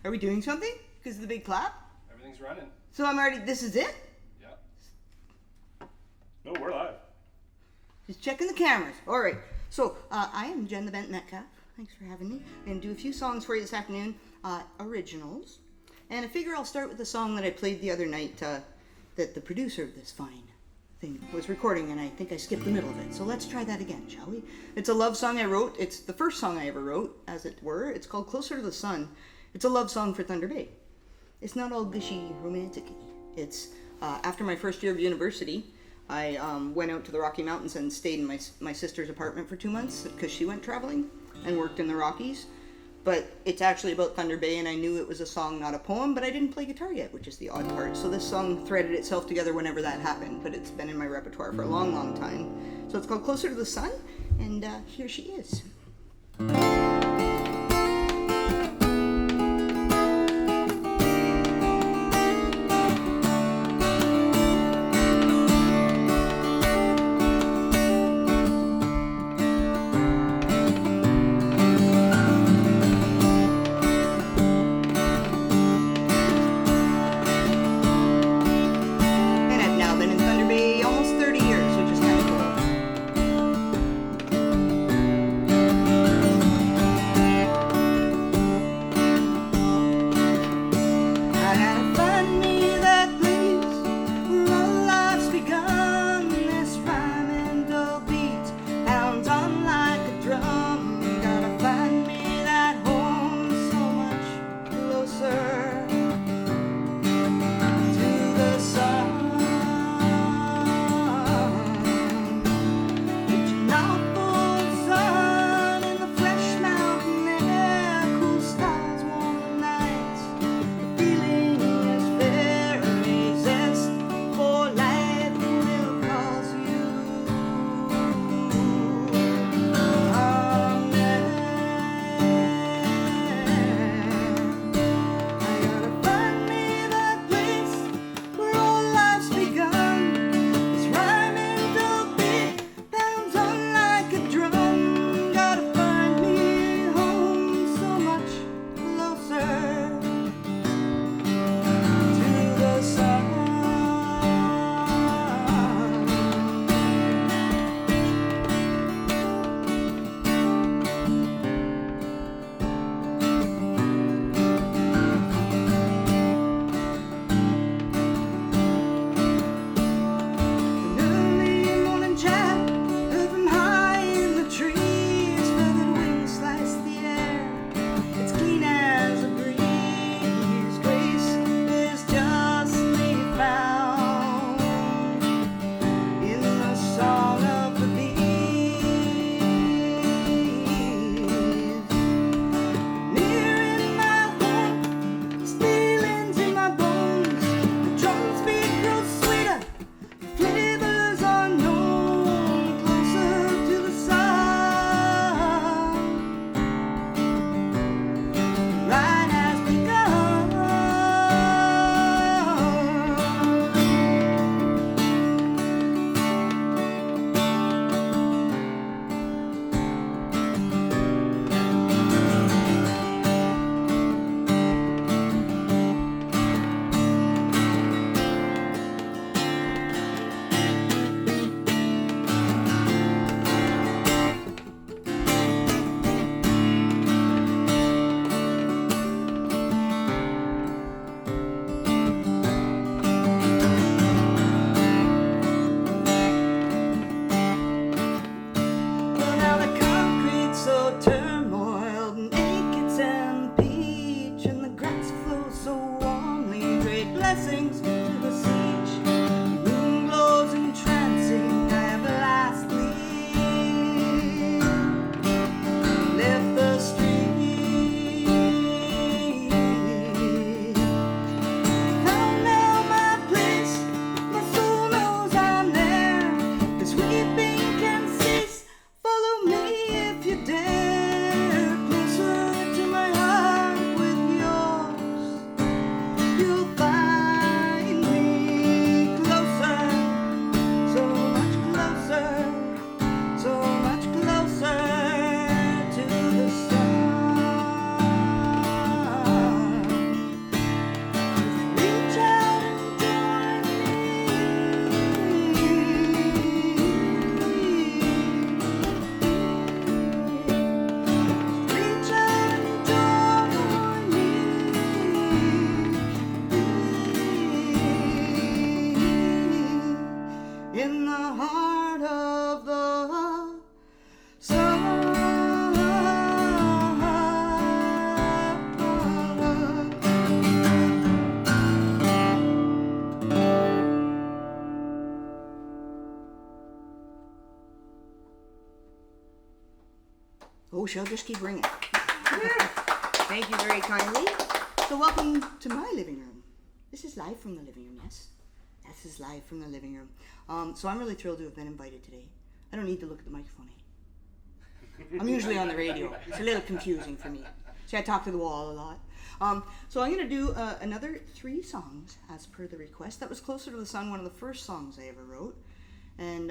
Are we doing something? Because of the big clap? Everything's running. So I'm already, this is it? Yeah. No, we're live. Just checking the cameras. All right. So I am JensBent Metcalfe. Thanks for having me. I'm going to do a few songs for you this afternoon. Originals. And I figure I'll start with the song that I played the other night that the producer of this fine thing was recording, and I think I skipped the middle of it. So let's try that again, shall we? It's a love song I wrote. It's the first song I ever wrote, as it were. It's called Closer to the Sun. It's a love song for Thunder Bay. It's not all gushy romantic-y. It's after my first year of university, I went out to the Rocky Mountains and stayed in my sister's apartment for 2 months because she went traveling and worked in the Rockies. But it's actually about Thunder Bay, and I knew it was a song, not a poem, but I didn't play guitar yet, which is the odd part. So this song threaded itself together whenever that happened, but it's been in my repertoire for a long, long time. So it's called Closer to the Sun, and here she is. she'll just keep ringing. Thank you very kindly. So welcome to my living room. This is live from the living room, yes? This is live from the living room. So I'm really thrilled to have been invited today. I don't need to look at the microphone. I'm usually on the radio. It's a little confusing for me. See, I talk to the wall a lot. So I'm going to do another 3 songs as per the request. That was Closer to the Sun, one of the first songs I ever wrote. And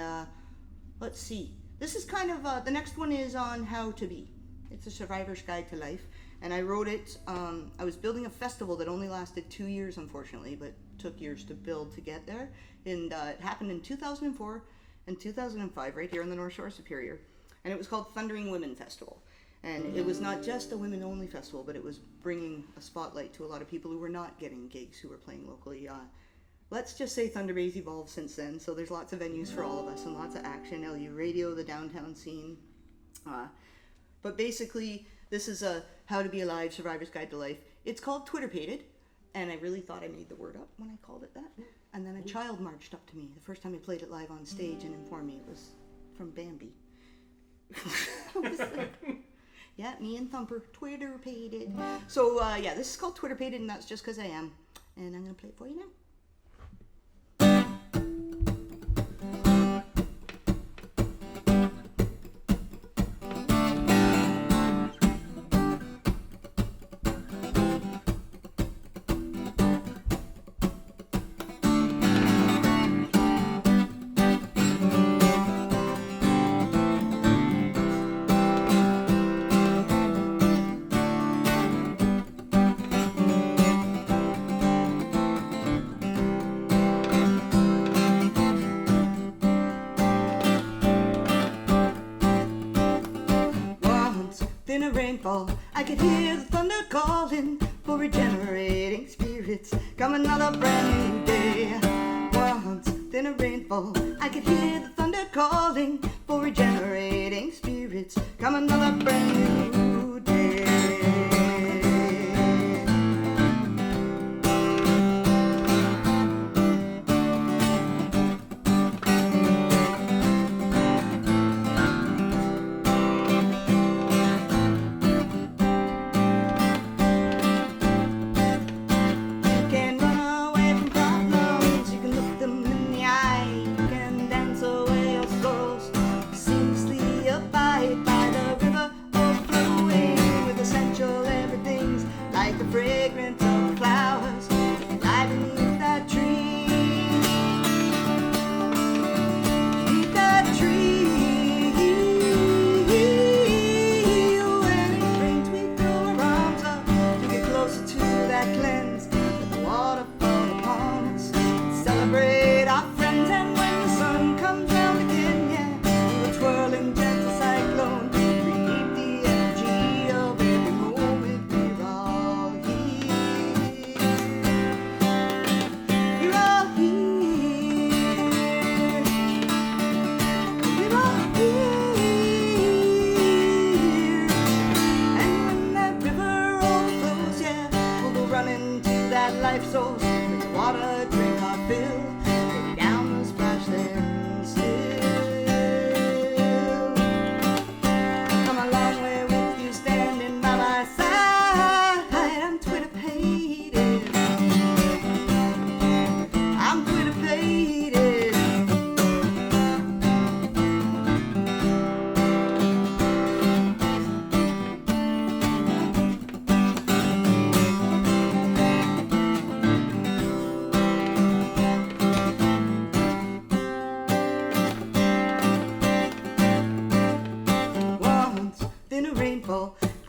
let's see. This is kind of, the next one is on how to be. It's a survivor's guide to life. And I wrote it, I was building a festival that only lasted 2 years, unfortunately, but took years to build to get there. And it happened in 2004 and 2005, right here on the North Shore of Superior. And it was called Thundering Women Festival. And it was not just a women-only festival, but it was bringing a spotlight to a lot of people who were not getting gigs, who were playing locally. Let's just say Thunder Bay's evolved since then, so there's lots of venues for all of us and lots of action. LU Radio, the downtown scene. But basically, this is a How to Be Alive, Survivor's Guide to Life. It's called Twitter-pated, and I really thought I made the word up when I called it that. And then a child marched up to me the first time I played it live on stage and informed me it was from Bambi. Yeah, me and Thumper, Twitter-pated. So, yeah, this is called Twitter-pated, and that's just because I am. And I'm going to play it for you now. Rainfall, I could hear the thunder calling for regenerating spirits. Come another brand new day. Once in a rainfall, I could hear the thunder calling for regenerating spirits. Come another brand new day.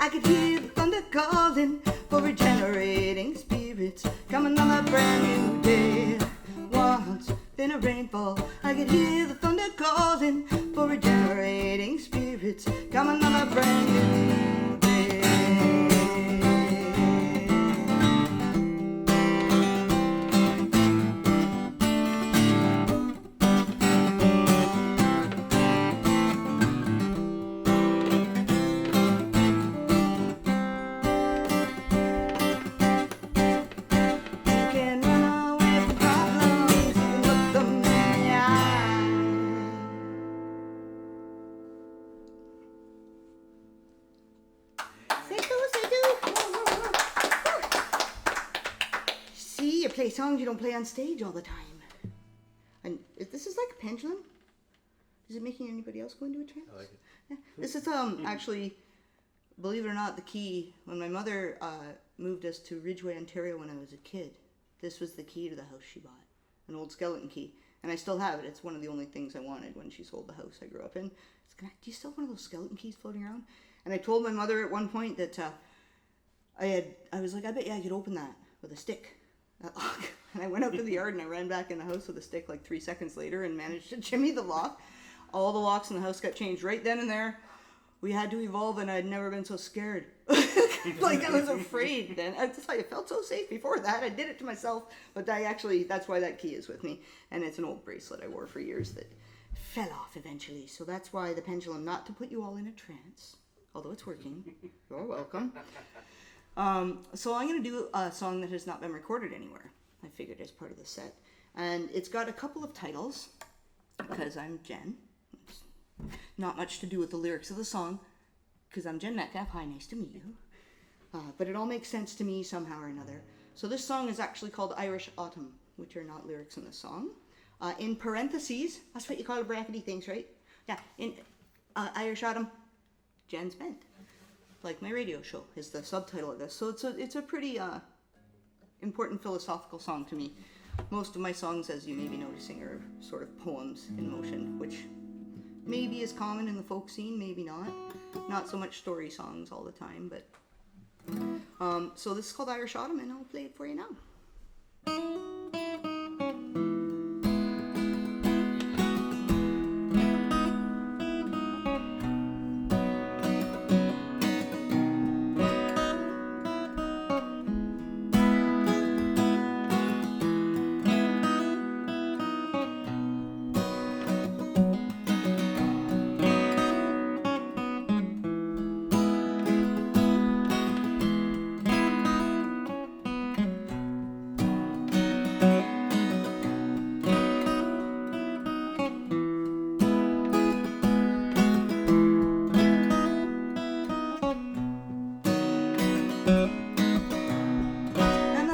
I could hear the thunder calling for regenerating spirits. Come another brand new day. Once in a rainfall, I could hear the thunder calling for regenerating spirits. Come another brand new day. play songs you don't play on stage all the time. And this is like a pendulum. Is it making anybody else go into a trance? I like it. Yeah. This is actually, believe it or not, the key. When my mother moved us to Ridgeway, Ontario when I was a kid, this was the key to the house she bought. An old skeleton key. And I still have it. It's one of the only things I wanted when she sold the house I grew up in. Do you still have one of those skeleton keys floating around? And I told my mother at one point that I was like, I bet you I could open that with a stick. That lock. And I went out to the yard and I ran back in the house with a stick like 3 seconds later and managed to jimmy the lock. All the locks in the house got changed right then and there. We had to evolve, and I'd never been so scared. Like, I was afraid then. I felt so safe before that. I did it to myself, but that's why that key is with me. And it's an old bracelet I wore for years that fell off eventually. So that's why the pendulum, not to put you all in a trance, although it's working. You're welcome. So I'm going to do a song that has not been recorded anywhere. I figured as part of the set. And it's got a couple of titles, because I'm Jen. It's not much to do with the lyrics of the song, because I'm Jen Metcalfe. Hi, nice to meet you. But it all makes sense to me somehow or another. So this song is actually called Irish Autumn, which are not lyrics in the song. In parentheses, that's what you call brackety things, right? Yeah, in Irish Autumn, JensBent. Like my radio show is the subtitle of this. So it's a pretty important philosophical song to me. Most of my songs, as you may be noticing, are sort of poems in motion, which maybe is common in the folk scene, maybe not. Not so much story songs all the time, but... so this is called Irish Autumn, and I'll play it for you now.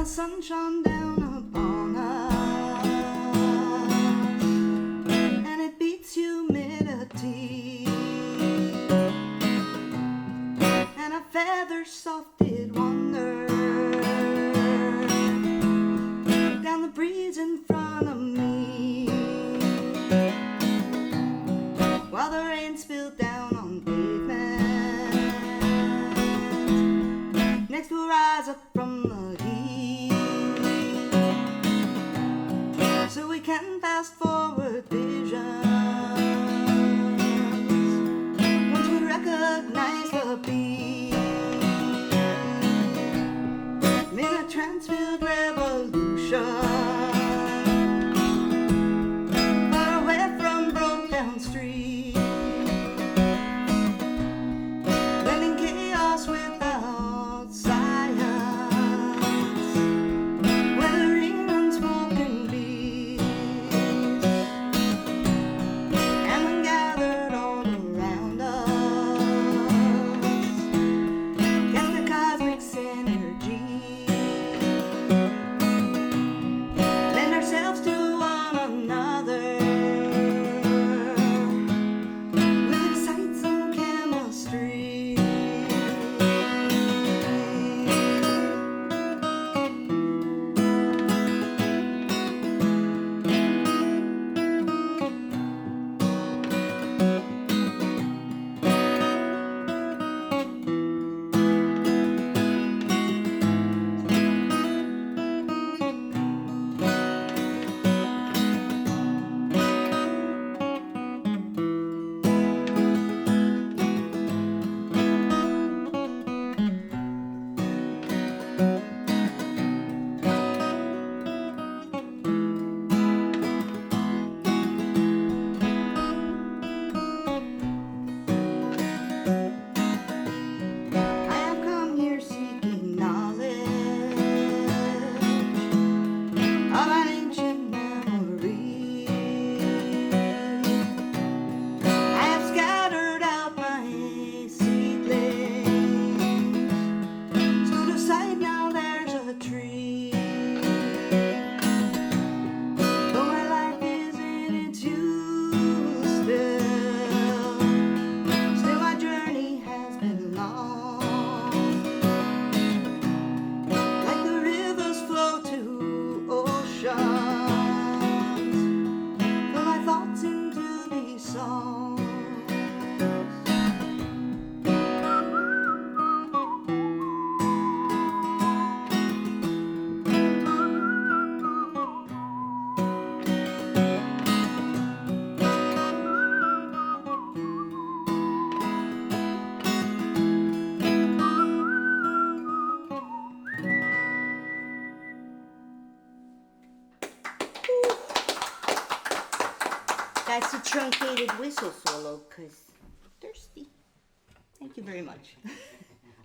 Sun shone down upon us, and it beats humidity, and a feather soft did wander down the breeze in front of me, while the rain spilled down on pavement. Next we'll rise up from the heat, so we can fast forward visions once we recognize the beat in a trance-filled revolution, far away from broke-down streets, blending chaos without science, weathering unspoken beats, and when gathered all around us, cast the cosmic synergy, That's a truncated whistle solo, because thirsty. Thank you very much.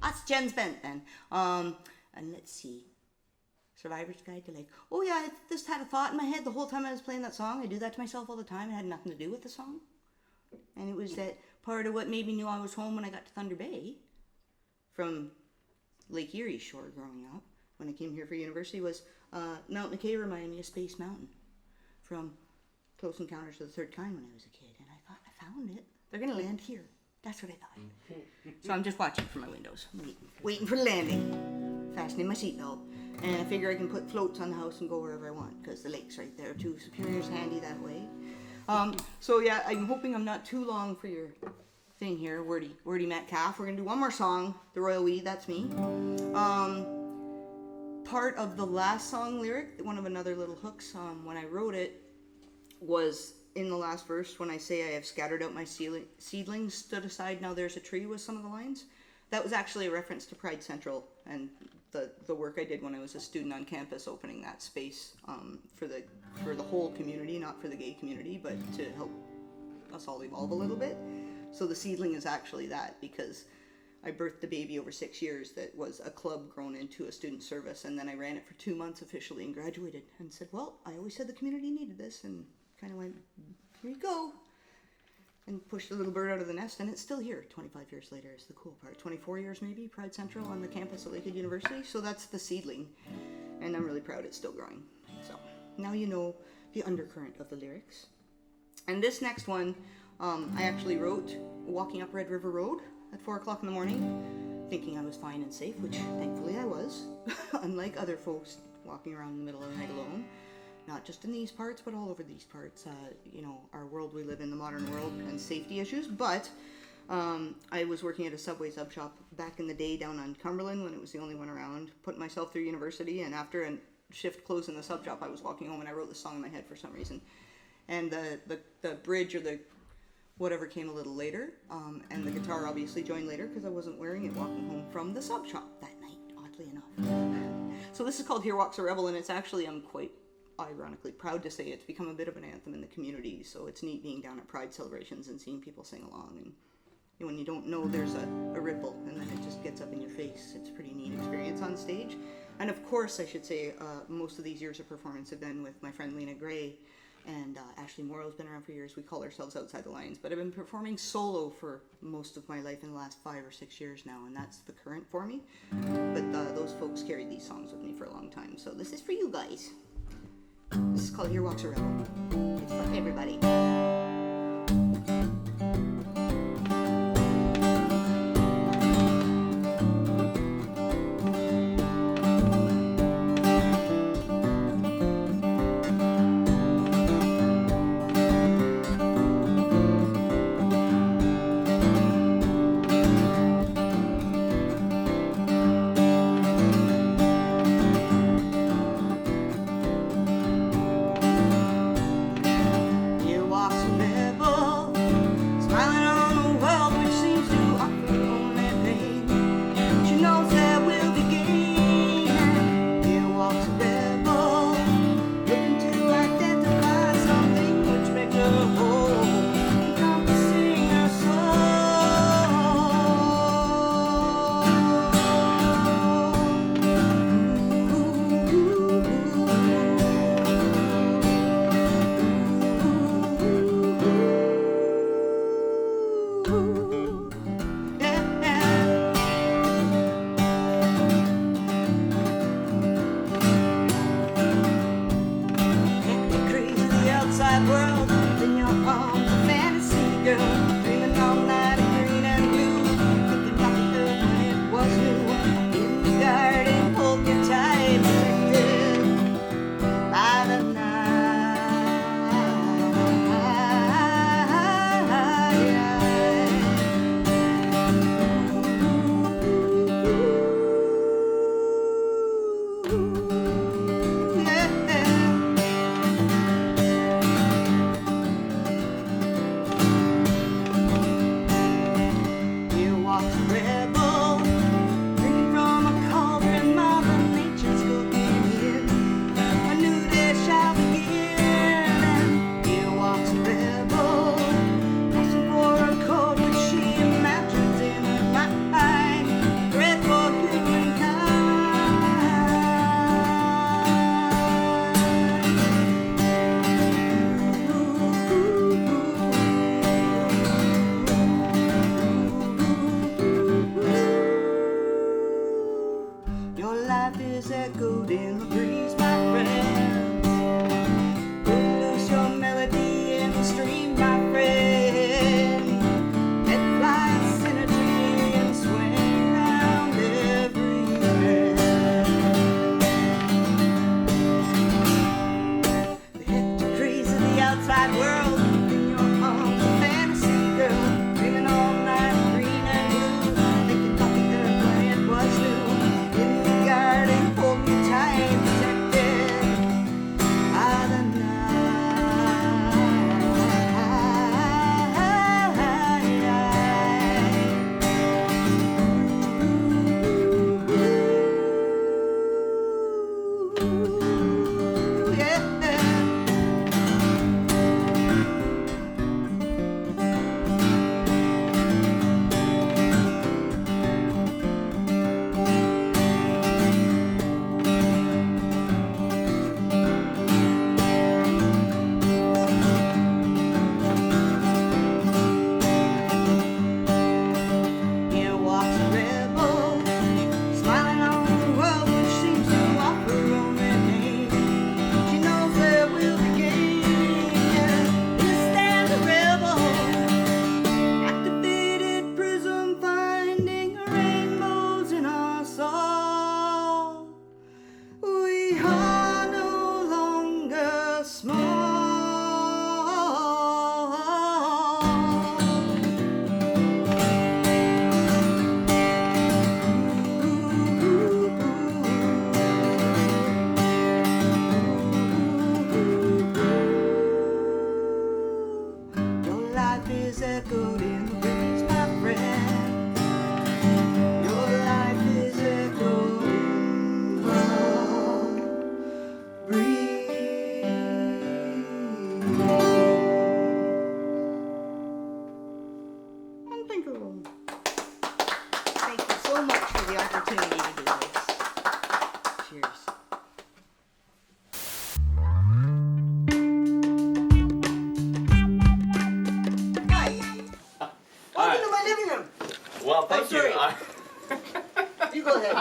That's JensBent then. And let's see. Survivor's Guide to Life. Oh yeah, I just had a thought in my head the whole time I was playing that song. I do that to myself all the time. It had nothing to do with the song. And it was that part of what made me know I was home when I got to Thunder Bay from Lake Erie shore growing up. When I came here for university was Mount McKay reminded me of Space Mountain from Close Encounters of the Third Kind when I was a kid. And I thought, I found it. They're going to land here. That's what I thought. So I'm just watching from my windows, waiting for the landing, fastening my seatbelt. And I figure I can put floats on the house and go wherever I want because the lake's right there too. Superior's handy that way. So yeah, I'm hoping I'm not too long for your thing here, Wordy Metcalfe. We're going to do one more song, The Royal We, that's me. Part of the last song lyric, one of another little hooks, when I wrote it, was in the last verse when I say I have scattered out my seedlings, stood aside, now there's a tree, was some of the lines. That was actually a reference to Pride Central and the work I did when I was a student on campus, opening that space for the whole community, not for the gay community, but to help us all evolve a little bit. So the seedling is actually that, because I birthed a baby over 6 years that was a club grown into a student service, and then I ran it for 2 months officially and graduated and said, well, I always said the community needed this, and kind of went, here you go, and pushed the little bird out of the nest, and it's still here 25 years later is the cool part. 24 years maybe, Pride Central on the campus at Lakehead University. So that's the seedling, and I'm really proud it's still growing. So now you know the undercurrent of the lyrics. And this next one, I actually wrote walking up Red River Road at 4 o'clock in the morning, thinking I was fine and safe, which thankfully I was, unlike other folks walking around in the middle of the night alone. Not just in these parts, but all over these parts. You know, our world we live in, the modern world, and safety issues. But I was working at a Subway sub shop back in the day down on Cumberland when it was the only one around, putting myself through university, and after a shift closed in the sub shop, I was walking home and I wrote this song in my head for some reason. And the bridge or the whatever came a little later, and the guitar obviously joined later because I wasn't wearing it walking home from the sub shop that night, oddly enough. So this is called Here Walks a Rebel, and it's actually, I'm quite ironically proud to say it's become a bit of an anthem in the community. So it's neat being down at Pride celebrations and seeing people sing along, and when you don't know there's a ripple and then it just gets up in your face. It's a pretty neat experience on stage. And of course I should say most of these years of performance have been with my friend Lena Gray, and Ashley Morrow's been around for years. We call ourselves Outside the Lines, but I've been performing solo for most of my life in the last 5 or 6 years now, and that's the current for me. But those folks carried these songs with me for a long time, so this is for you guys. This is called Here Walks a Rebel. It's for everybody. Here walks a is echoed in the breeze, my friend. Lose your melody in the stream, my friend. Let fly synergy and swing round every man. The hectic craze of the outside world in your arms, a fantasy girl, dreaming all night green and blue, thinking nothing that it was new. In the garden, hold me tight, protected by the night. Yeah. Here walks a rebel, smiling on the world which seems to offer only pain. She knows there will be gain. Here stands a rebel, activated prism, finding rainbows in our soul. We are no longer small. Your life is echoed in the breeze, my friend. Your life is echoed in the breeze. Unthinkable. Thank you so much for the opportunity to do this. Cheers. Hi. Welcome to my living room. Well, thank you. sorry. You go ahead.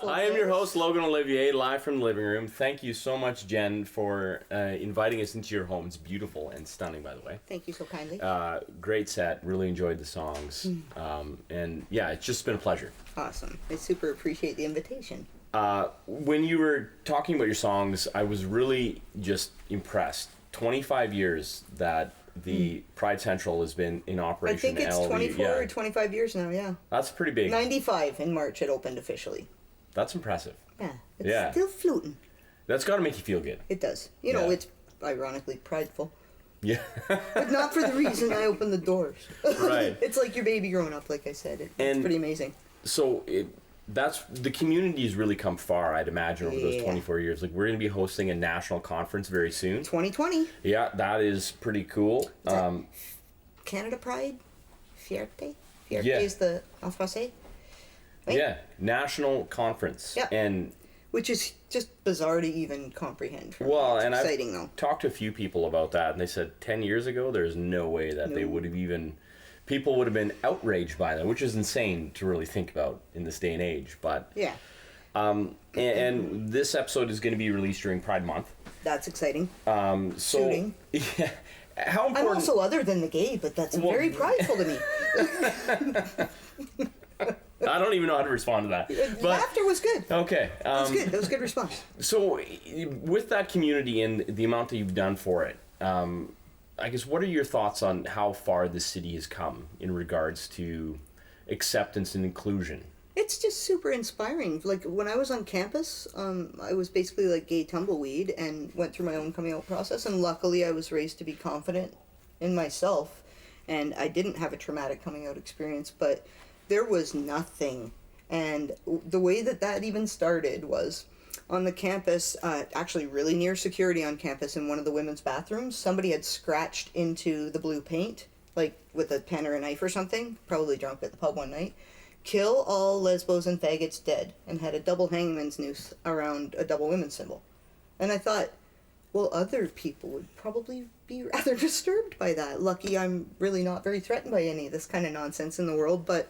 I am your host, Logan Ollivier, live from the living room. Thank you so much, Jen, for inviting us into your home. It's beautiful and stunning, by the way. Thank you so kindly. Great set. Really enjoyed the songs. And yeah, it's just been a pleasure. Awesome. I super appreciate the invitation. When you were talking about your songs, I was really just impressed. 25 years that the Pride Central has been in operation. I think it's LV, 24 yeah. or 25 years now, yeah. That's pretty big. 95 in March it opened officially. That's impressive. Yeah. It's Yeah. still floating. That's got to make you feel good. It does. You know, Yeah. it's ironically prideful. Yeah. But not for the reason I opened the doors. Right. It's like your baby growing up, like I said. It's And- pretty amazing. So that's the community's really come far, I'd imagine, over those Yeah. 24 years. Like, we're going to be hosting a national conference very soon. 2020. Yeah, that is pretty cool. that Canada Pride? Fierté? Fierté Yeah. is the en français? Right? Yeah, national conference. Yeah. And Which is just bizarre to even comprehend. For me. well, It's and exciting I've though. talked to a few people about that, and they said 10 years ago, there's no way that they No. would have even. People would have been outraged by that, which is insane to really think about in this day and age. But Yeah, and this episode is going to be released during Pride Month. that's exciting. So Shooting. yeah, how I'm important? also other than the gay, but that's Well- very prideful to me. I don't even know how to respond to that. But Laughter was good. okay, That was good. That was a good response. so with that community and the amount that you've done for it, I guess what are your thoughts on how far the city has come in regards to acceptance and inclusion? It's just super inspiring. Like when I was on campus, I was basically like gay tumbleweed and went through my own coming out process. And luckily, I was raised to be confident in myself, and I didn't have a traumatic coming out experience. But there was nothing, and the way that that even started was on the campus, actually really near security on campus in one of the women's bathrooms. Somebody had scratched into the blue paint, like with a pen or a knife or something. Probably drunk at the pub one night. Kill all lesbos and faggots dead, and had a double hangman's noose around a double women's symbol. And I thought, well, other people would probably be rather disturbed by that. Lucky I'm really not very threatened by any of this kind of nonsense in the world, but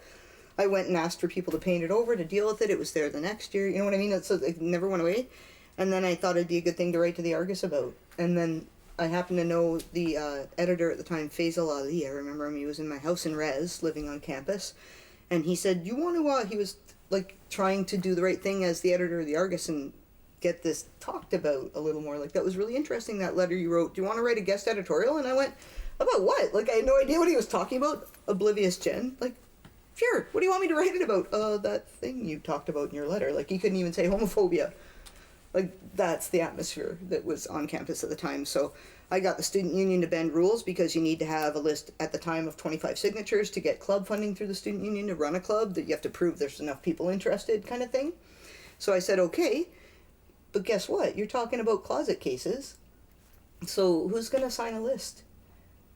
I went and asked for people to paint it over, to deal with it. It was there the next year. You know what I mean? So it never went away. And then I thought it'd be a good thing to write to the Argus about. And then I happened to know the editor at the time, Faisal Ali. I remember him. He was in my house in Res, living on campus. And he said, you want to, he was like trying to do the right thing as the editor of the Argus and get this talked about a little more. Like, that was really interesting, that letter you wrote. Do you want to write a guest editorial? And I went, about what? Like, I had no idea what he was talking about. Oblivious Jen. Like, sure. What do you want me to write it about? That thing you talked about in your letter. Like, he couldn't even say homophobia. Like, that's the atmosphere that was on campus at the time. So I got the student union to bend rules because you need to have a list at the time of 25 signatures to get club funding through the student union to run a club, that you have to prove there's enough people interested, kind of thing. So I said, okay, but guess what? You're talking about closet cases. So who's going to sign a list?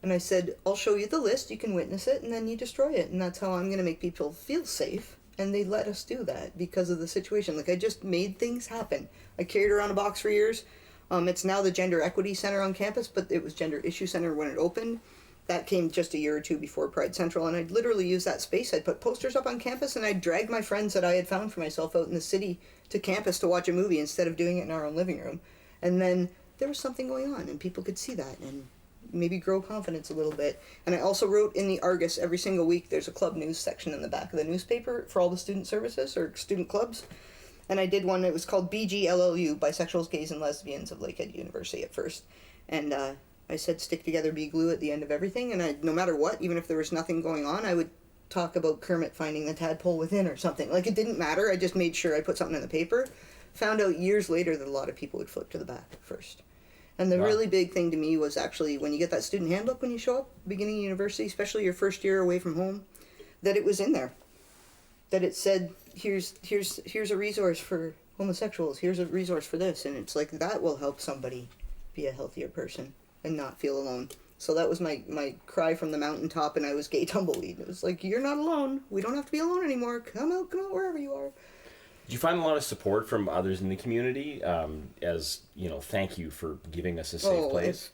And I said, I'll show you the list, you can witness it, and then you destroy it. And that's how I'm going to make people feel safe. And they let us do that because of the situation. Like, I just made things happen. I carried around a box for years. It's now the Gender Equity Center on campus, but it was Gender Issue Center when it opened. That came just a year or two before Pride Central, and I'd literally use that space. I'd put posters up on campus, and I'd drag my friends that I had found for myself out in the city to campus to watch a movie instead of doing it in our own living room. And then there was something going on, and people could see that, and maybe grow confidence a little bit. And I also wrote in the Argus every single week. There's a club news section in the back of the newspaper for all the student services or student clubs. And I did one that was called BGLLU, Bisexuals, Gays, and Lesbians of Lakehead University at first. And I said stick together, be glue at the end of everything. And no matter what, even if there was nothing going on, I would talk about Kermit finding the tadpole within or something. Like, it didn't matter. I just made sure I put something in the paper. Found out years later that a lot of people would flip to the back first. And the really big thing to me was actually when you get that student handbook when you show up, beginning of university, especially your first year away from home, that it was in there. That it said, here's a resource for homosexuals, here's a resource for this. And it's like, that will help somebody be a healthier person and not feel alone. So that was my cry from the mountaintop, and I was gay tumbleweed. It was like, you're not alone. We don't have to be alone anymore. Come out wherever you are. Do you find a lot of support from others in the community as, thank you for giving us a safe place?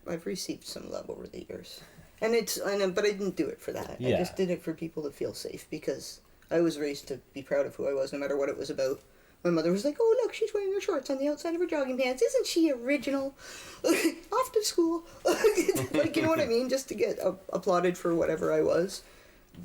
I've received some love over the years. But I didn't do it for that. Yeah. I just did it for people to feel safe because I was raised to be proud of who I was no matter what it was about. My mother was like, oh, look, she's wearing her shorts on the outside of her jogging pants. Isn't she original? Off to school. Like, you know what I mean? Just to get applauded for whatever I was.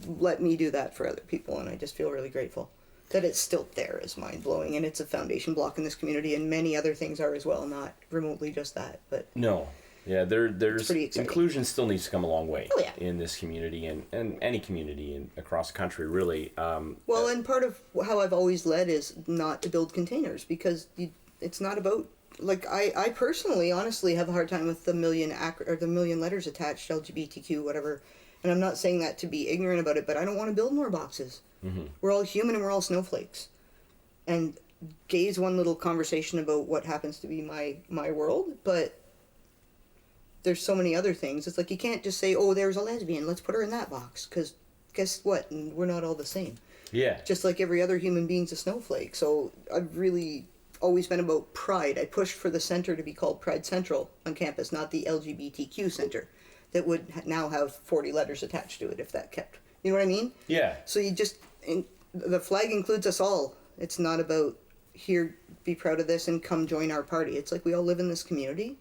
Let me do that for other people, and I just feel really grateful. That it's still there is mind-blowing, and it's a foundation block in this community, and many other things are as well, not remotely just that. But no. Yeah, there's pretty exciting. Inclusion still needs to come a long way in this community and any community across the country, really. And part of how I've always led is not to build containers, because it's not about, like, I personally, honestly, have a hard time with the million letters attached, LGBTQ, whatever. And I'm not saying that to be ignorant about it, but I don't want to build more boxes. Mm-hmm. We're all human and we're all snowflakes. And gay is one little conversation about what happens to be my world, but there's so many other things. It's like, you can't just say, oh, there's a lesbian, let's put her in that box, because guess what? We're not all the same. Yeah. Just like every other human being's a snowflake. So I've really always been about pride. I pushed for the center to be called Pride Central on campus, not the LGBTQ Center, that would now have 40 letters attached to it if that kept. You know what I mean? Yeah. So the flag includes us all. It's not about, here, be proud of this and come join our party. It's like, we all live in this community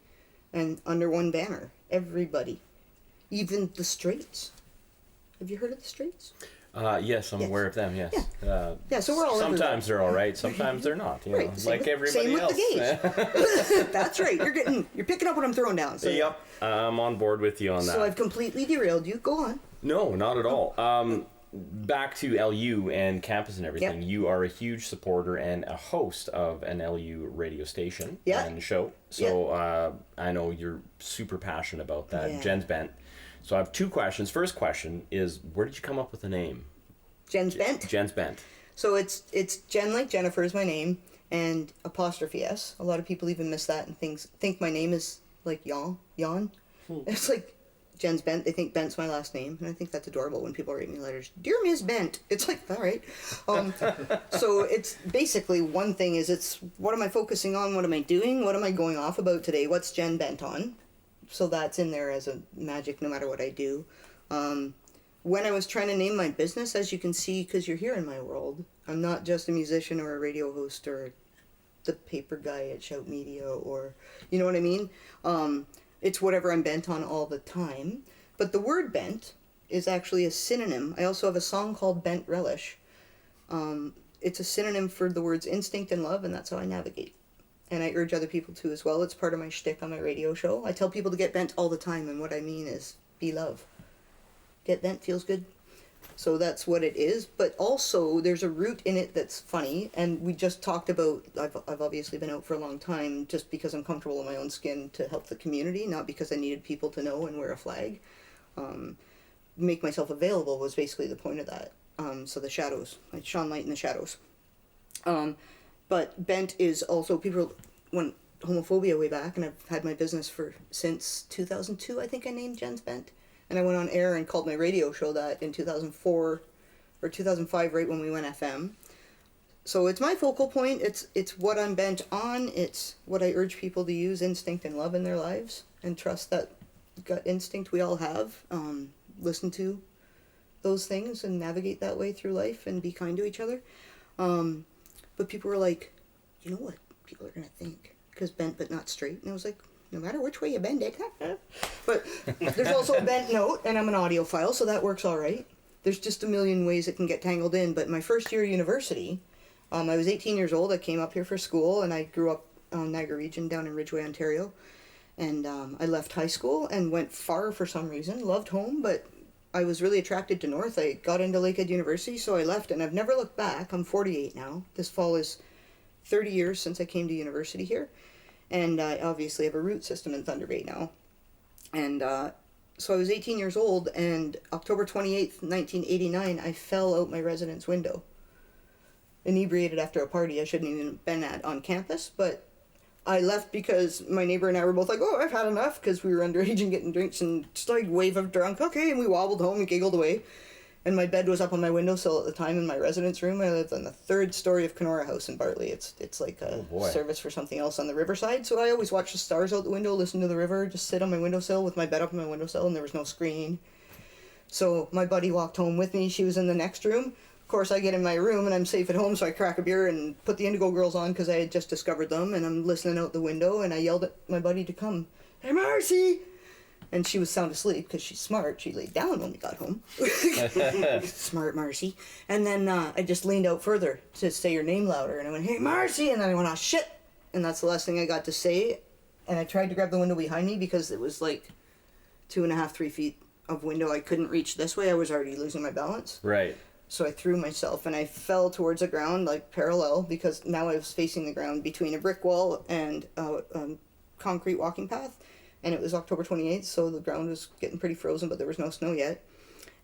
and under one banner. Everybody. Even the straights. Have you heard of the straights? Yes, I'm aware of them, yes. Yeah, so we're all sometimes they're all right, sometimes they're not, you know, like everybody else. Same with the gays. That's right. You're picking up what I'm throwing down. So. Yep, I'm on board with you on that. So I've completely derailed you. Go on. No, not at all. Back to LU and campus and everything. Yep. You are a huge supporter and a host of an LU radio station and show. So I know you're super passionate about that. Yeah. JensBent. So I have two questions. First question is, where did you come up with the name? JensBent? JensBent. So it's Jen, like Jennifer is my name, and apostrophe S. A lot of people even miss that and think my name is like Jan. It's like JensBent. They think Bent's my last name, and I think that's adorable when people write me letters. Dear Ms. Bent. It's like, all right. So it's basically one thing is it's what am I focusing on? What am I doing? What am I going off about today? What's Jen Bent on? So that's in there as a magic no matter what I do. when I was trying to name my business, as you can see, because you're here in my world, I'm not just a musician or a radio host or the paper guy at Shout Media, or, you know what I mean? It's whatever I'm bent on all the time. But the word bent is actually a synonym. I also have a song called Bent Relish. It's a synonym for the words instinct and love, and that's how I navigate. And I urge other people to as well. It's part of my shtick on my radio show. I tell people to get bent all the time, and what I mean is be love. Get bent feels good. So that's what it is. But also, there's a root in it that's funny, and we just talked about, I've obviously been out for a long time just because I'm comfortable in my own skin to help the community, not because I needed people to know and wear a flag. Make myself available was basically the point of that. So the shadows, I shone light in the shadows. But bent is also, people went homophobia way back, and I've had my business since 2002, I think I named JensBent. And I went on air and called my radio show that in 2004 or 2005, right when we went FM. So it's my focal point. It's what I'm bent on. It's what I urge people to use instinct and love in their lives, and trust that gut instinct we all have. Listen to those things and navigate that way through life and be kind to each other. But people were like, you know what people are going to think? Because bent but not straight. And I was like, no matter which way you bend it. But there's also a bent note, and I'm an audiophile, so that works all right. There's just a million ways it can get tangled in. But my first year of university, I was 18 years old. I came up here for school, and I grew up on Niagara Region down in Ridgeway, Ontario. And I left high school and went far for some reason. Loved home, but I was really attracted to North. I got into Lakehead University, so I left, and I've never looked back. I'm 48 now. This fall is 30 years since I came to university here. And I obviously have a root system in Thunder Bay now. And so I was 18 years old, and October 28th, 1989, I fell out my residence window. Inebriated after a party I shouldn't even have been at on campus, but I left because my neighbor and I were both like, oh, I've had enough, because we were underage and getting drinks, and just like wave of drunk, okay, and we wobbled home and giggled away. And my bed was up on my windowsill at the time in my residence room. I lived on the 3rd story of Kenora House in Bartley. It's like a service for something else on the riverside. So I always watch the stars out the window, listen to the river, just sit on my windowsill with my bed up on my windowsill, and there was no screen. So my buddy walked home with me. She was in the next room. Of course, I get in my room, and I'm safe at home, so I crack a beer and put the Indigo Girls on because I had just discovered them, and I'm listening out the window, and I yelled at my buddy to come. Hey, Marcy! And she was sound asleep because she's smart. She laid down when we got home. Smart Marcy. And then I just leaned out further to say her name louder. And I went, hey, Marcy! And then I went, oh, shit! And that's the last thing I got to say. And I tried to grab the window behind me because it was like 2.5, 3 feet of window I couldn't reach this way. I was already losing my balance. Right. So I threw myself, and I fell towards the ground, like parallel, because now I was facing the ground between a brick wall and a concrete walking path. And it was October 28th, so the ground was getting pretty frozen, but there was no snow yet.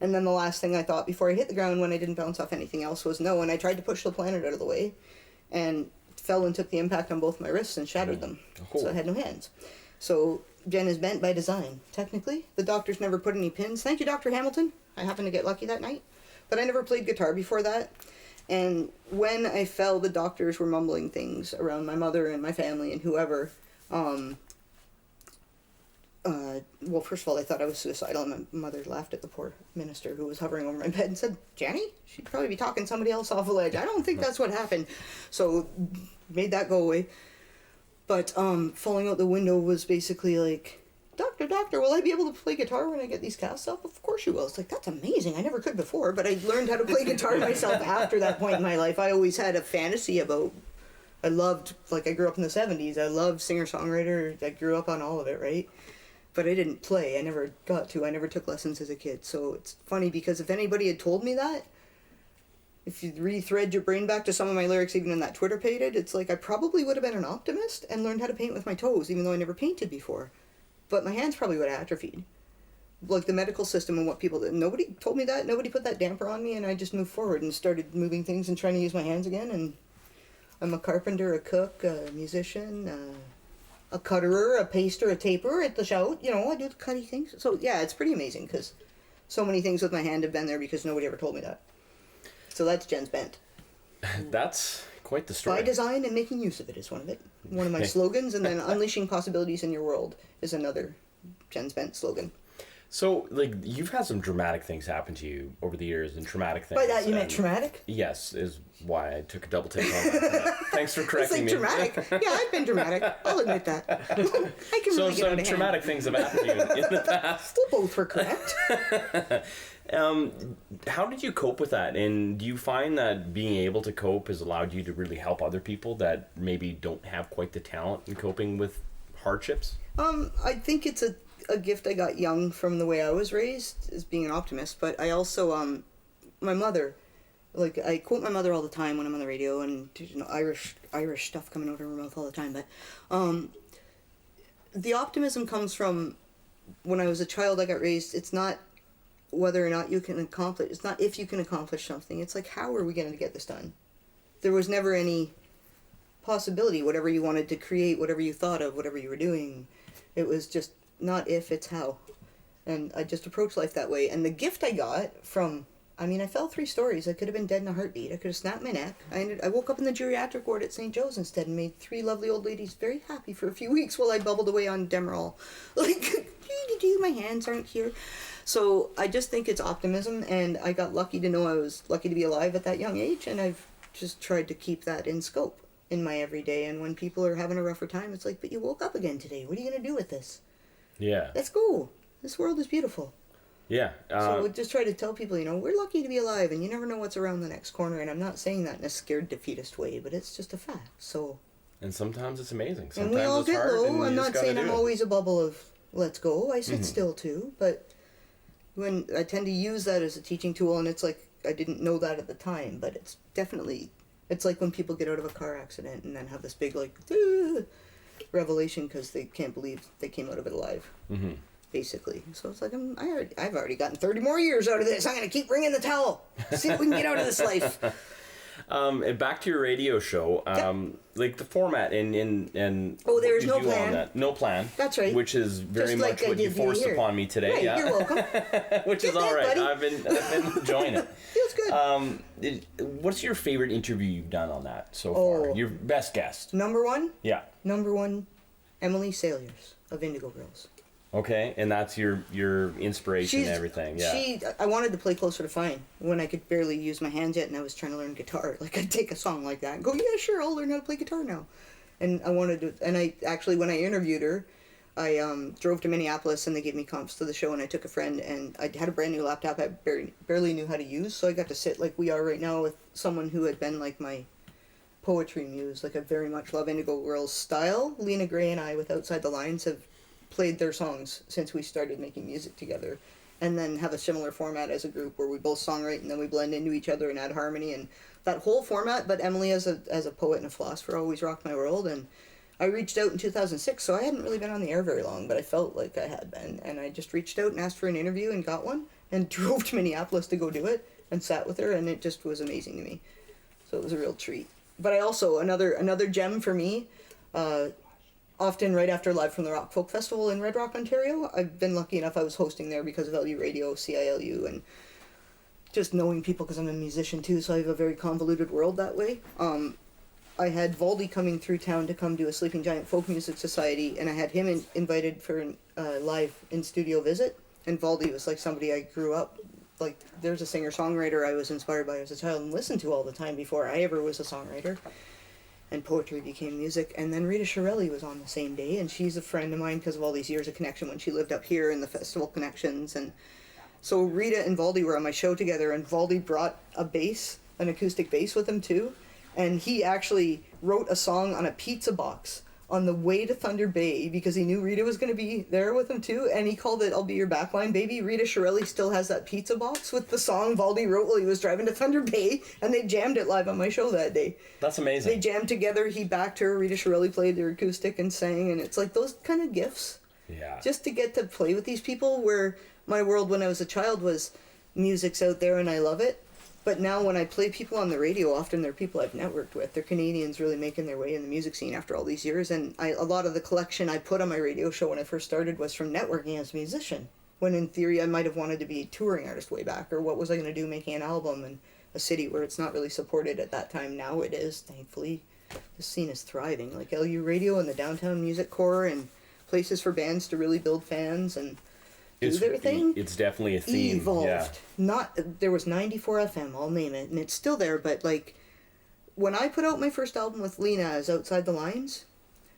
And then the last thing I thought before I hit the ground, when I didn't bounce off anything else, was no. And I tried to push the planet out of the way, and fell and took the impact on both my wrists and shattered them. Oh. So I had no hands. So Jen is bent by design, technically. The doctors never put any pins. Thank you, Dr. Hamilton. I happened to get lucky that night. But I never played guitar before that. And when I fell, the doctors were mumbling things around my mother and my family and whoever. Well, first of all, they thought I was suicidal, and my mother laughed at the poor minister who was hovering over my bed and said, Jenny, she'd probably be talking somebody else off a ledge. I don't think that's what happened. So, made that go away. But, falling out the window was basically like, Doctor, will I be able to play guitar when I get these casts up? Of course you will. It's like, that's amazing. I never could before, but I learned how to play guitar myself after that point in my life. I always had a fantasy about, I loved, like, I grew up in the 70s. I loved singer-songwriter. I grew up on all of it, right? But I didn't play. I never got to. I never took lessons as a kid. So it's funny because if anybody had told me that, if you rethread your brain back to some of my lyrics, even in that Twitter page, it's like I probably would have been an optimist and learned how to paint with my toes, even though I never painted before. But my hands probably would have atrophied. Like the medical system and what people did. Nobody told me that. Nobody put that damper on me, and I just moved forward and started moving things and trying to use my hands again. And I'm a carpenter, a cook, a musician, a cutterer, a paster, a taper at the shout. You know, I do the cutty things. So, yeah, it's pretty amazing because so many things with my hand have been there because nobody ever told me that. So that's JensBent. That's quite the story. By design and making use of it is one of it. One of my slogans, and then unleashing possibilities in your world is another JensBent slogan. So, like, you've had some dramatic things happen to you over the years, and traumatic things. By that you meant and- traumatic? Yes, is why I took a double take on that. Thanks for It's correcting like me. dramatic. Yeah, I've been dramatic. I'll admit that. I can So really get out some of traumatic things have happened to you in the past. Well, both were correct. How did you cope with that? And do you find that being able to cope has allowed you to really help other people that maybe don't have quite the talent in coping with hardships? I think it's a gift I got young from the way I was raised, as being an optimist. But I also, my mother, like, I quote my mother all the time when I'm on the radio, and Irish stuff coming out of her mouth all the time. But the optimism comes from when I was a child. I got raised. It's not whether or not you can accomplish. It's not if you can accomplish something. It's like, how are we going to get this done? There was never any possibility. Whatever you wanted to create, whatever you thought of, whatever you were doing, it was just not if, it's how. And I just approached life that way. And the gift I got from, I fell 3 stories. I could have been dead in a heartbeat. I could have snapped my neck. I woke up in the geriatric ward at St. Joe's instead and made 3 lovely old ladies very happy for a few weeks while I bubbled away on Demerol. Like, my hands aren't here. So I just think it's optimism, and I got lucky to know I was lucky to be alive at that young age, and I've just tried to keep that in scope in my everyday. And when people are having a rougher time, it's like, but you woke up again today. What are you going to do with this? Yeah. Let's go. This world is beautiful. Yeah. So I just try to tell people, we're lucky to be alive, and you never know what's around the next corner. And I'm not saying that in a scared, defeatist way, but it's just a fact. So. And sometimes it's amazing. And we Sometimes all it's get hard. low. And I'm you not just gotta saying do I'm it. always a bubble of let's go. I sit still too, but when I tend to use that as a teaching tool, and it's like I didn't know that at the time, but it's definitely, it's like when people get out of a car accident and then have this big like revelation because they can't believe they came out of it alive. Mm-hmm. Basically. So it's like, I've already gotten 30 more years out of this. I'm going to keep bringing the towel. See if we can get out of this life. And back to your radio show, like the format and Oh, there's what no you do on plan. that. No plan. That's right. Which is very Just much like I what you did forced here. upon me today. Right, Yeah. you're welcome. Which is Get all that, right. buddy. I've been enjoying it. Feels good. What's your favorite interview you've done on that so Oh. far? Your best guest. Number one, Emily Salyers of Indigo Girls. Okay, and that's your inspiration and everything. Yeah. I wanted to play Closer to Fine when I could barely use my hands yet, and I was trying to learn guitar. Like, I'd take a song like that and go, yeah, sure, I'll learn how to play guitar now. And I wanted to, and I actually, when I interviewed her, I drove to Minneapolis, and they gave me comps to the show, and I took a friend, and I had a brand new laptop I barely knew how to use, so I got to sit like we are right now with someone who had been like my poetry muse. Like, I very much love Indigo Girls' style. Lena Gray and I, with Outside the Lines, have played their songs since we started making music together, and then have a similar format as a group where we both songwrite and then we blend into each other and add harmony and that whole format. But Emily as a poet and a philosopher always rocked my world, and I reached out in 2006, so I hadn't really been on the air very long, but I felt like I had been, and I just reached out and asked for an interview and got one, and drove to Minneapolis to go do it and sat with her, and it just was amazing to me. So it was a real treat. But I also, another gem for me, often right after Live from the Rock Folk Festival in Red Rock, Ontario. I've been lucky enough, I was hosting there because of LU Radio, CILU, and just knowing people because I'm a musician too, so I have a very convoluted world that way. I had Valdi coming through town to come do a Sleeping Giant Folk Music Society, and I had him invited for a live in-studio visit, and Valdi was like somebody I grew up, like there's a singer-songwriter I was inspired by as a child and listened to all the time before I ever was a songwriter. And poetry became music. And then Rita Shirelli was on the same day, and she's a friend of mine because of all these years of connection when she lived up here in the festival connections. And so Rita and Valdi were on my show together, and Valdi brought a bass, an acoustic bass with him too. And he actually wrote a song on a pizza box on the way to Thunder Bay because he knew Rita was going to be there with him too, and he called it I'll Be Your Backline Baby. Rita Shirelli still has that pizza box with the song Valdi wrote while he was driving to Thunder Bay, and they jammed it live on my show that day. That's amazing. They jammed together, he backed her, Rita Shirelli played their acoustic and sang, and it's like those kind of gifts. Yeah. Just to get to play with these people, where my world when I was a child was music's out there and I love it. But now when I play people on the radio, often they're people I've networked with. They're Canadians really making their way in the music scene after all these years. And a lot of the collection I put on my radio show when I first started was from networking as a musician. When in theory I might have wanted to be a touring artist way back. Or what was I going to do making an album in a city where it's not really supported at that time. Now it is, thankfully. The scene is thriving. Like LU Radio and the Downtown Music Corps and places for bands to really build fans. And do their thing. It's definitely a theme. Evolved. Yeah. There was 94 FM, I'll name it, and it's still there, but like when I put out my first album with Lena as Outside the Lines,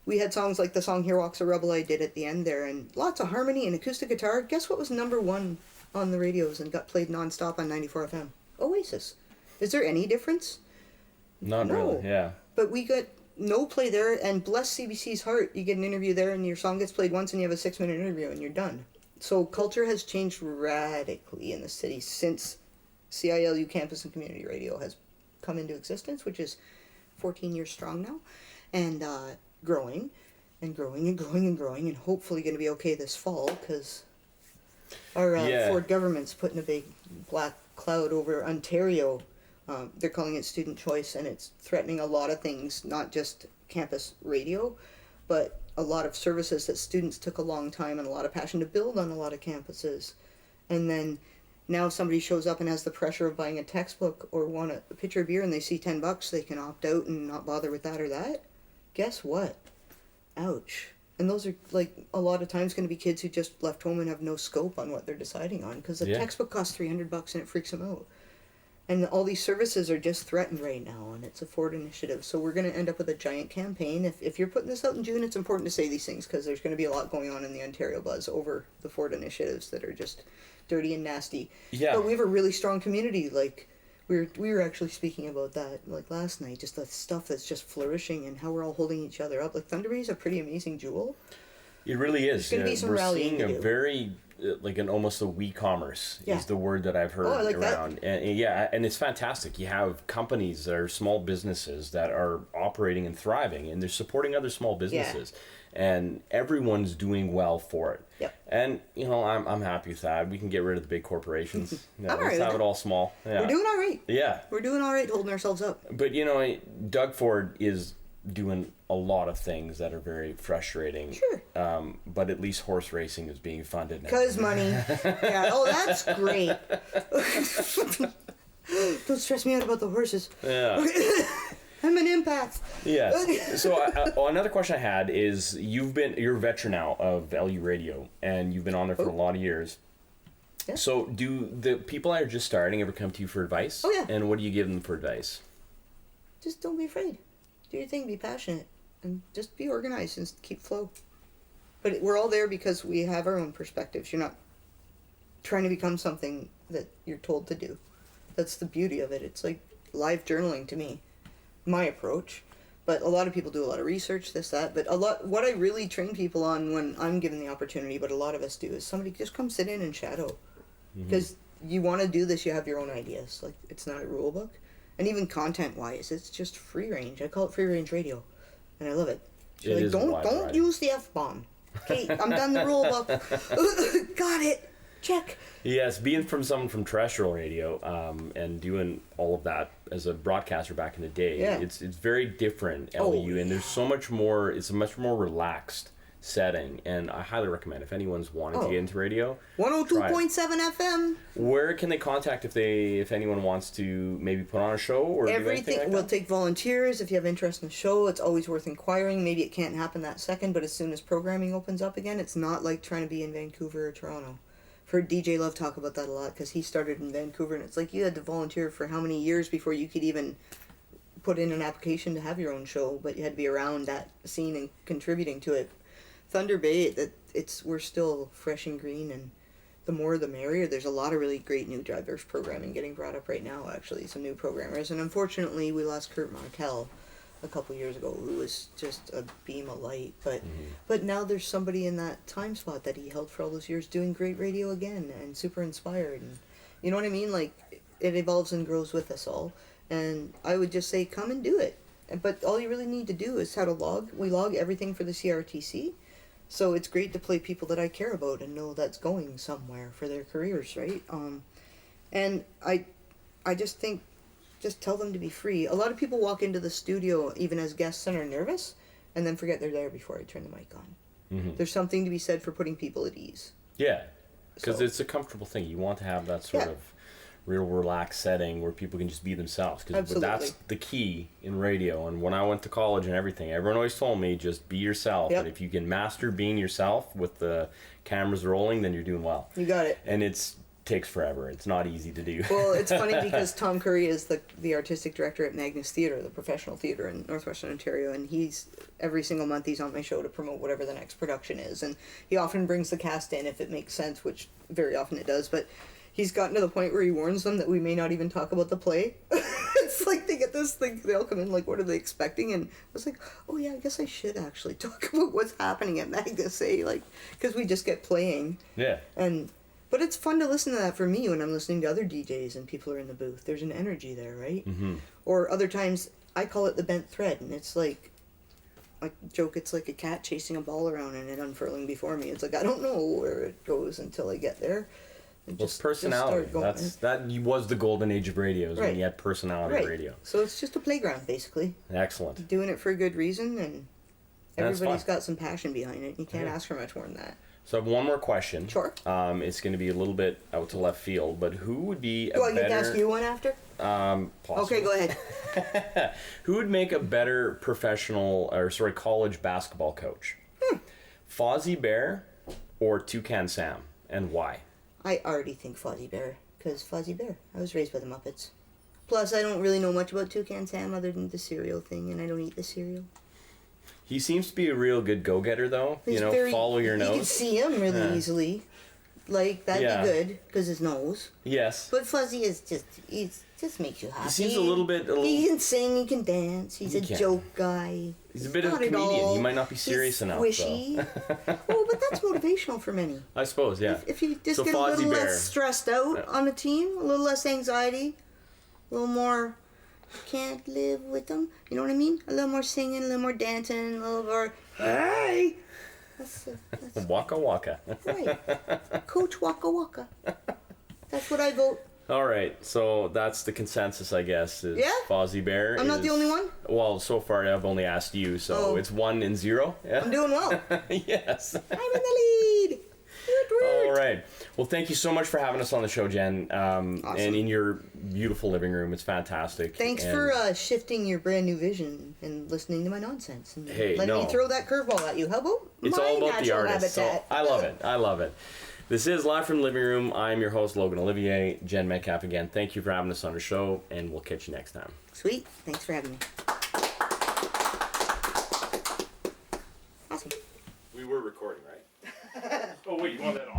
we had songs like the song Here Walks a Rebel I did at the end there, and lots of harmony and acoustic guitar. Guess what was number one on the radios and got played nonstop on 94 FM? Oasis. Is there any difference? Not No. really, yeah. But we got no play there, and bless CBC's heart, you get an interview there and your song gets played once and you have a 6-minute interview and you're done. So culture has changed radically in the city since CILU Campus and Community Radio has come into existence, which is 14 years strong now, and growing and growing and growing and growing, and hopefully going to be okay this fall, because our Ford government's putting a big black cloud over Ontario. They're calling it student choice, and it's threatening a lot of things, not just campus radio, but a lot of services that students took a long time and a lot of passion to build on a lot of campuses. And then now somebody shows up and has the pressure of buying a textbook or want a pitcher of beer and they see $10, they can opt out and not bother with that or that. Guess what? Ouch. And those are like a lot of times going to be kids who just left home and have no scope on what they're deciding on, because the textbook costs $300 and it freaks them out. And all these services are just threatened right now, and it's a Ford initiative. So we're going to end up with a giant campaign. If you're putting this out in June, it's important to say these things, because there's going to be a lot going on in the Ontario buzz over the Ford initiatives that are just dirty and nasty. Yeah. But we have a really strong community. Like, we were actually speaking about that like last night, just the stuff that's just flourishing and how we're all holding each other up. Like, Thunder Bay is a pretty amazing jewel. It really is. There's going to be some we're rallying seeing to a do. very like an almost a we-commerce is the word that I've heard I like around. And and it's fantastic. You have companies that are small businesses that are operating and thriving, and they're supporting other small businesses, and everyone's doing well for it. Yep. And I'm happy with that. We can get rid of the big corporations. I'm all right let's with have that. it all small. Yeah. We're doing all right. Yeah. We're doing all right holding ourselves up. But Doug Ford is doing a lot of things that are very frustrating. Sure. But at least horse racing is being funded now. 'Cause money. Yeah. Oh, that's great. Don't stress me out about the horses. Yeah. I'm an empath. Yeah. So another question I had is you're a veteran now of LU Radio, and you've been on there for a lot of years. Yeah. So do the people that are just starting ever come to you for advice? Oh, yeah. And what do you give them for advice? Just don't be afraid. Do your thing. Be passionate. And just be organized and keep flow. But we're all there because we have our own perspectives. You're not trying to become something that you're told to do. That's the beauty of it. It's like live journaling to me. My approach. But a lot of people do a lot of research, this, that. But what I really train people on when I'm given the opportunity, but a lot of us do, is somebody just come sit in and shadow. Because you want to do this, you have your own ideas. Like, it's not a rule book. And even content-wise, it's just free range. I call it free range radio. And I love it. So It is a wide don't variety. use the F-bomb. Okay, I'm done the rule book. Got it. Check. Yes, being from someone from terrestrial radio and doing all of that as a broadcaster back in the day, it's very different LU, and there's so much more. It's a much more relaxed setting, and I highly recommend if anyone's wanting to get into radio. 102.7 FM. Where can they contact if anyone wants to maybe put on a show or do anything Everything. like We'll that? take volunteers if you have interest in the show. It's always worth inquiring. Maybe it can't happen that second, but as soon as programming opens up again, it's not like trying to be in Vancouver or Toronto. I've heard DJ Love talk about that a lot, because he started in Vancouver, and it's like you had to volunteer for how many years before you could even put in an application to have your own show, but you had to be around that scene and contributing to it. Thunder Bay, we're still fresh and green, and the more the merrier. There's a lot of really great new diverse programming getting brought up right now, actually, some new programmers. And unfortunately, we lost Kurt Markell a couple years ago, who was just a beam of light. But now there's somebody in that time spot that he held for all those years doing great radio again, and super inspired. And you know what I mean? Like, it evolves and grows with us all. And I would just say, come and do it. But all you really need to do is how to log. We log everything for the CRTC. So it's great to play people that I care about and know that's going somewhere for their careers, right? And I just think, just tell them to be free. A lot of people walk into the studio, even as guests, and are nervous, and then forget they're there before I turn the mic on. There's something to be said for putting people at ease. Yeah, because So- it's a comfortable thing. You want to have that sort of real relaxed setting where people can just be themselves. Because Absolutely. that's the key in radio. And when I went to college and everything, everyone always told me just be yourself. Yep. And if you can master being yourself with the cameras rolling, then you're doing well. You got it. And it's takes forever. It's not easy to do. Well, it's funny because Tom Curry is the artistic director at Magnus Theatre, the professional theatre in Northwestern Ontario, and he's every single month he's on my show to promote whatever the next production is, and he often brings the cast in if it makes sense, which very often it does, but he's gotten to the point where he warns them that we may not even talk about the play. It's like they get this thing, they'll come in like, what are they expecting? And I was like, oh yeah, I guess I should actually talk about what's happening at Magnus, like, because we just get playing. Yeah. But it's fun to listen to that for me when I'm listening to other DJs and people are in the booth. There's an energy there, right? Mm-hmm. Or other times, I call it the bent thread, and it's like joke, it's like a cat chasing a ball around and it unfurling before me. It's like, I don't know where it goes until I get there. Well, it's personality. That was the golden age of radio, is when you had personality radio. So it's just a playground, basically. Excellent. Doing it for a good reason, and That's everybody's fun. got some passion behind it. You can't ask for much more than that. So I have one more question. Sure. It's going to be a little bit out to left field, but who would be Do a I get better... to ask you one after? Possibly. Okay, go ahead. Who would make a better college basketball coach? Fozzie Bear or Toucan Sam, and why? I already think Fozzie Bear, because Fozzie Bear. I was raised by the Muppets. Plus, I don't really know much about Toucan Sam other than the cereal thing, and I don't eat the cereal. He seems to be a real good go-getter, though. He's Follow your nose. You can see him really easily. Like, that'd be good, because his nose. Yes. But Fuzzy is just makes you happy. He seems a little... He can sing, he can dance, he's a joke guy. He's a bit of a comedian. He might not be serious enough, squishy. Oh, but that's motivational for many. I suppose, yeah. If you just get a little less stressed out on the team, a little less anxiety, a little more can't live with them, you know what I mean? A little more singing, a little more dancing, a little more, hey! That's Waka waka. right. Coach Waka Waka. That's what I vote. All right, so that's the consensus, I guess, is Fozzie Bear. I'm not the only one? Well, so far I've only asked you, so it's 1-0. Yeah? I'm doing well. Yes. I'm in the lead. All right. Well, thank you so much for having us on the show, Jen. Awesome. And in your beautiful living room. It's fantastic. Thanks for shifting your brand new vision and listening to my nonsense. And Hey, letting no. me throw that curveball at you. How about It's my all about the natural artist. So habitat? I love it. I love it. This is Live from the Living Room. I'm your host, Logan Ollivier. Jen Metcalfe again. Thank you for having us on the show, and we'll catch you next time. Sweet. Thanks for having me. Awesome. We were recording, right? Oh, wait, you want that on?